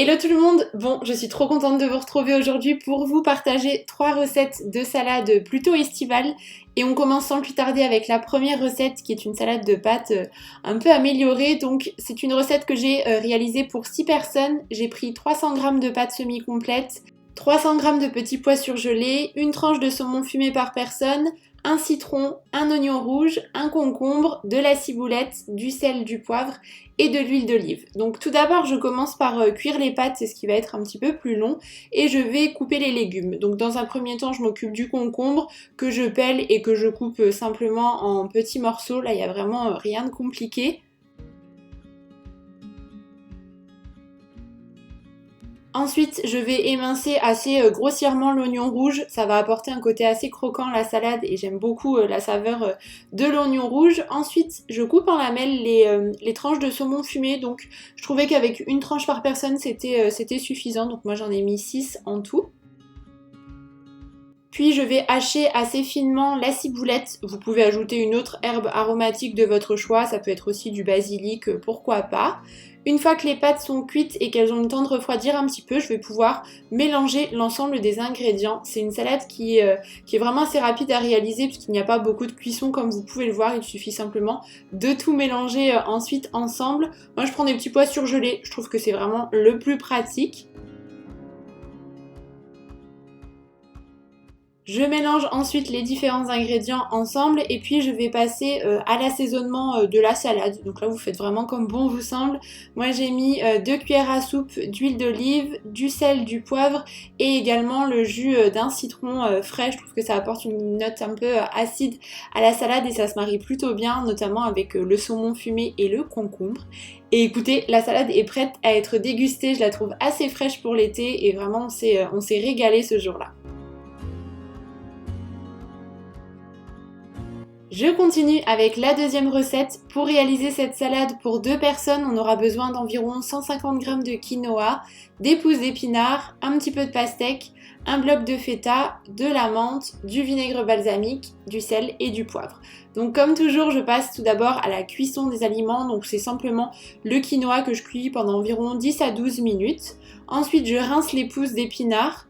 Hello tout le monde. Bon, je suis trop contente de vous retrouver aujourd'hui pour vous partager 3 recettes de salade plutôt estivales. Et on commence sans plus tarder avec la première recette qui est une salade de pâtes un peu améliorée. Donc c'est une recette que j'ai réalisée pour 6 personnes. J'ai pris 300 g de pâtes semi-complètes, 300 g de petits pois surgelés, une tranche de saumon fumé par personne, un citron, un oignon rouge, un concombre, de la ciboulette, du sel, du poivre et de l'huile d'olive. Donc tout d'abord je commence par cuire les pâtes, c'est ce qui va être un petit peu plus long, et je vais couper les légumes. Donc dans un premier temps je m'occupe du concombre que je pèle et que je coupe simplement en petits morceaux. Là il n'y a vraiment rien de compliqué. Ensuite, je vais émincer assez grossièrement l'oignon rouge, ça va apporter un côté assez croquant à la salade et j'aime beaucoup la saveur de l'oignon rouge. Ensuite, je coupe en lamelles les tranches de saumon fumé, donc je trouvais qu'avec une tranche par personne c'était suffisant, donc moi j'en ai mis 6 en tout. Puis je vais hacher assez finement la ciboulette, vous pouvez ajouter une autre herbe aromatique de votre choix, ça peut être aussi du basilic, pourquoi pas. Une fois que les pâtes sont cuites et qu'elles ont le temps de refroidir un petit peu, je vais pouvoir mélanger l'ensemble des ingrédients. C'est une salade qui est vraiment assez rapide à réaliser puisqu'il n'y a pas beaucoup de cuisson comme vous pouvez le voir, il suffit simplement de tout mélanger ensuite ensemble. Moi je prends des petits pois surgelés, je trouve que c'est vraiment le plus pratique. Je mélange ensuite les différents ingrédients ensemble et puis je vais passer à l'assaisonnement de la salade. Donc là vous faites vraiment comme bon vous semble. Moi j'ai mis 2 cuillères à soupe d'huile d'olive, du sel, du poivre et également le jus d'un citron frais. Je trouve que ça apporte une note un peu acide à la salade et ça se marie plutôt bien, notamment avec le saumon fumé et le concombre. Et écoutez, la salade est prête à être dégustée, je la trouve assez fraîche pour l'été et vraiment on s'est régalé ce jour-là. Je continue avec la deuxième recette. Pour réaliser cette salade pour 2 personnes, on aura besoin d'environ 150 g de quinoa, des pousses d'épinards, un petit peu de pastèque, un bloc de feta, de la menthe, du vinaigre balsamique, du sel et du poivre. Donc comme toujours, je passe tout d'abord à la cuisson des aliments. Donc c'est simplement le quinoa que je cuis pendant environ 10 à 12 minutes. Ensuite, je rince les pousses d'épinards.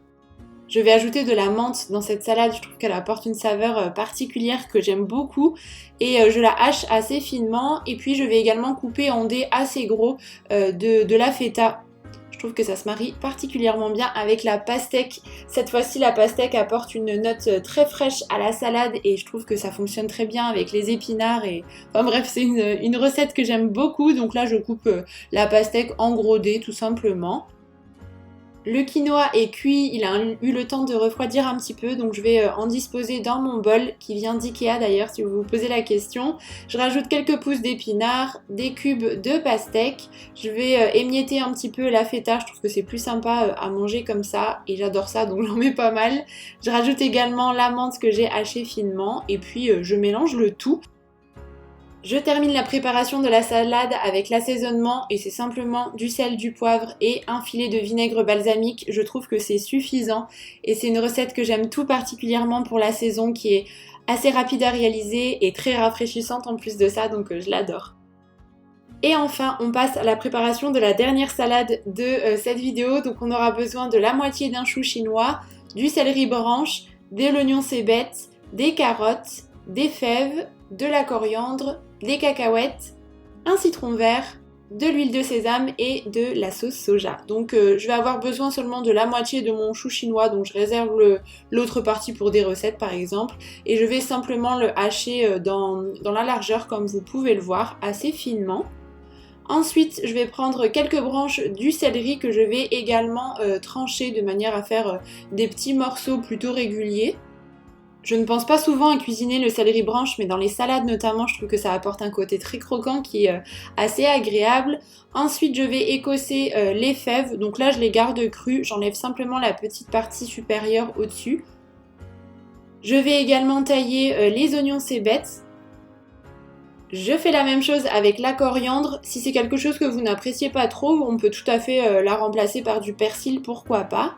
Je vais ajouter de la menthe dans cette salade, je trouve qu'elle apporte une saveur particulière que j'aime beaucoup et je la hache assez finement et puis je vais également couper en dés assez gros de la feta. Je trouve que ça se marie particulièrement bien avec la pastèque. Cette fois-ci la pastèque apporte une note très fraîche à la salade et je trouve que ça fonctionne très bien avec les épinards et enfin bref c'est une recette que j'aime beaucoup, donc là je coupe la pastèque en gros dés tout simplement. Le quinoa est cuit, il a eu le temps de refroidir un petit peu, donc je vais en disposer dans mon bol qui vient d'Ikea d'ailleurs si vous vous posez la question. Je rajoute quelques pousses d'épinards, des cubes de pastèque, je vais émietter un petit peu la feta, je trouve que c'est plus sympa à manger comme ça et j'adore ça donc j'en mets pas mal. Je rajoute également la menthe que j'ai hachée finement et puis je mélange le tout. Je termine la préparation de la salade avec l'assaisonnement et c'est simplement du sel, du poivre et un filet de vinaigre balsamique. Je trouve que c'est suffisant et c'est une recette que j'aime tout particulièrement pour la saison qui est assez rapide à réaliser et très rafraîchissante en plus de ça, donc je l'adore. Et enfin, on passe à la préparation de la dernière salade de cette vidéo. Donc on aura besoin de la moitié d'un chou chinois, du céleri branche, de l'oignon cébette, des carottes, des fèves, de la coriandre, des cacahuètes, un citron vert, de l'huile de sésame et de la sauce soja. Donc je vais avoir besoin seulement de la moitié de mon chou chinois, donc je réserve l'autre partie pour des recettes par exemple, et je vais simplement le hacher dans la largeur comme vous pouvez le voir, assez finement. Ensuite, je vais prendre quelques branches du céleri que je vais également trancher de manière à faire des petits morceaux plutôt réguliers. Je ne pense pas souvent à cuisiner le céleri branche, mais dans les salades notamment, je trouve que ça apporte un côté très croquant qui est assez agréable. Ensuite, je vais écosser les fèves. Donc là, je les garde crues. J'enlève simplement la petite partie supérieure au-dessus. Je vais également tailler les oignons cébettes. Je fais la même chose avec la coriandre. Si c'est quelque chose que vous n'appréciez pas trop, on peut tout à fait la remplacer par du persil, pourquoi pas.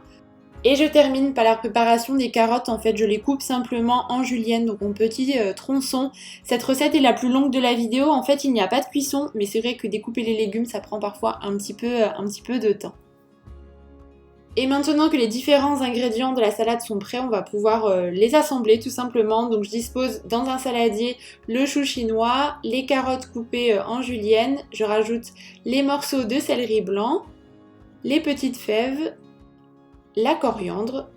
Et je termine par la préparation des carottes. En fait je les coupe simplement en julienne, donc en petits tronçons. Cette recette est la plus longue de la vidéo, en fait il n'y a pas de cuisson, mais c'est vrai que découper les légumes ça prend parfois un petit peu de temps. Et maintenant que les différents ingrédients de la salade sont prêts, on va pouvoir les assembler tout simplement. Donc je dispose dans un saladier le chou chinois, les carottes coupées en julienne, je rajoute les morceaux de céleri blanc, les petites fèves, la coriandre,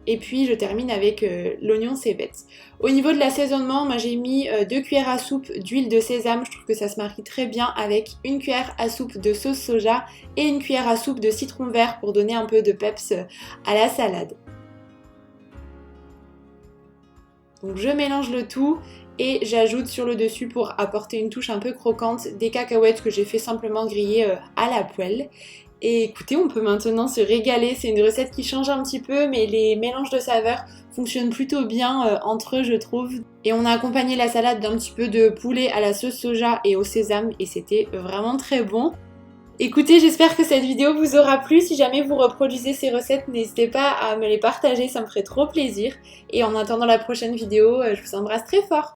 et puis je termine avec l'oignon cébette. Au niveau de l'assaisonnement, moi j'ai mis 2 cuillères à soupe d'huile de sésame, je trouve que ça se marie très bien avec une cuillère à soupe de sauce soja et une cuillère à soupe de citron vert pour donner un peu de peps à la salade. Donc je mélange le tout et j'ajoute sur le dessus pour apporter une touche un peu croquante des cacahuètes que j'ai fait simplement griller à la poêle. Et écoutez, on peut maintenant se régaler, c'est une recette qui change un petit peu mais les mélanges de saveurs fonctionnent plutôt bien entre eux je trouve. Et on a accompagné la salade d'un petit peu de poulet à la sauce soja et au sésame et c'était vraiment très bon. Écoutez, j'espère que cette vidéo vous aura plu. Si jamais vous reproduisez ces recettes, n'hésitez pas à me les partager, ça me ferait trop plaisir. Et en attendant la prochaine vidéo, je vous embrasse très fort.